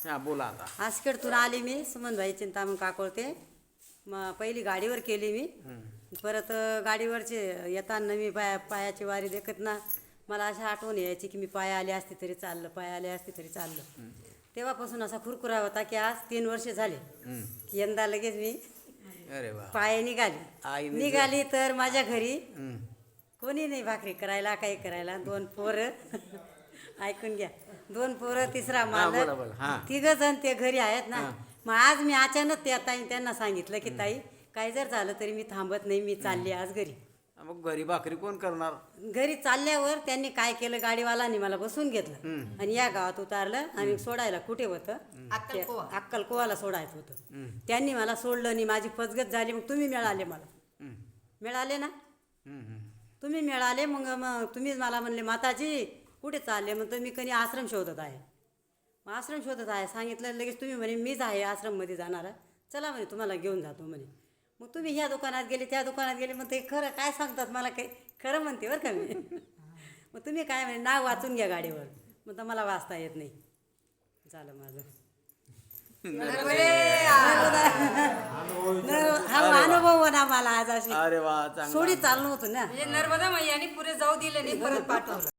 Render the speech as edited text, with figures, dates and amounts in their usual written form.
हा बोला आता. आसखेडतून आली मी सुमनबाई चिंतामण काकोळते. मग पहिली गाडीवर केली मी. परत गाडीवरचे येताना मी पायाची वारी देखत ना मला अशी आठवण यायची की मी पाया आले असते तरी चाललं, पाया आले असते तरी चाललं. तेव्हापासून असा खुरखुरा होता की आज 3 वर्ष झाले की यंदा लगेच मी अरे वा. पाया निघाली तर माझ्या घरी कोणी नाही भाकरी करायला काही करायला. 2 पोरं ऐकून घ्या, 2 पोरं, तिसरा मालक, 3 जण ते घरी आहेत ना. मग आज मी अचानक त्या ताई त्यांना सांगितलं की ताई काय जर झालं तरी मी थांबत नाही, मी चालली आज घरी. मग घरी भाकरी कोण करणार? घरी चालल्यावर त्यांनी काय केलं, गाडीवालांनी मला बसून घेतलं आणि या गावात उतारलं. आम्ही सोडायला कुठे होतं, अक्कलकोवाला सोडायचं होतं. त्यांनी मला सोडलं आणि माझी फसगत झाली. मग तुम्ही मिळाले, मला मिळाले ना, तुम्ही मिळाले. मग तुम्हीच मला म्हणले माताजी कुठे चालले? मग तुम्ही कधी आश्रम शोधत आहे. मग आश्रम शोधत आहे सांगितलं लगेच. तुम्ही म्हणे मीच आहे आश्रममध्ये जाणारा, चला म्हणे तुम्हाला घेऊन जातो म्हणे. मग तुम्ही ह्या दुकानात गेले, त्या दुकानात गेले. मग ते खरं काय सांगतात मला काही खरं म्हणते बरं का मी. मग तुम्ही काय म्हणे नाव वाचून घ्या गाडीवर. मग तर मला वाचता येत नाही. झालं माझं. हा अनुभव होता मला आज. अशी अरे वा, सोडी चालणं होतं ना. नर्मदा मैयाने पुढे जाऊ दिले नाही, परत पाठवलं.